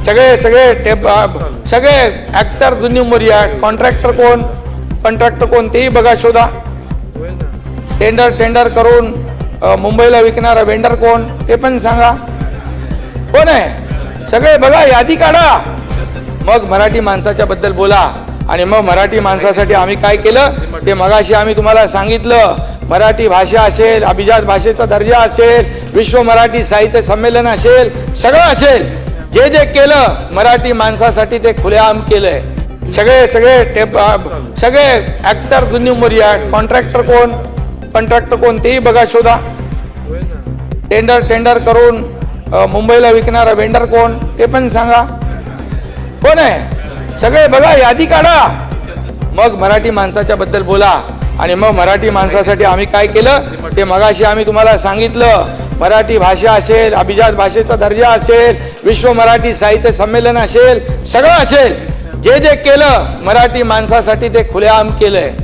सगळे सगळे सगळे ऍक्टर दुनिया मोरिया कॉन्ट्रॅक्टर कोण तेही बघा शोधा. टेंडर करून मुंबईला विकणारा वेंडर कोण ते पण सांगा. कोण आहे सगळे बघा, यादी काढा. मग मराठी माणसाच्या बद्दल बोला. आणि मग मराठी माणसासाठी आम्ही काय केलं ते मगाशी आम्ही तुम्हाला सांगितलं. मराठी भाषा असेल, अभिजात भाषेचा दर्जा असेल, विश्व मराठी साहित्य संमेलन असेल, सगळं असेल. जे जे केलं मराठी माणसासाठी ते खुलेआम केलंय. सगळे सगळे सगळे ऍक्टर दुनिया मोरिया कॉन्ट्रॅक्टर कोण तेही बघा शोधा. टेंडर करून मुंबईला विकणारा वेंडर कोण ते पण सांगा. कोण आहे सगळे बघा, यादी काढा. मग मराठी माणसाच्या बद्दल बोला. आणि मग मराठी माणसासाठी आम्ही काय केलं ते मगाशी आम्ही तुम्हाला सांगितलं. मराठी भाषा असेल, अभिजात भाषेचा दर्जा असेल, विश्व मराठी साहित्य संमेलन असेल, सगळं असेल. जे जे केलं मराठी माणसासाठी ते खुलेआम केलंय.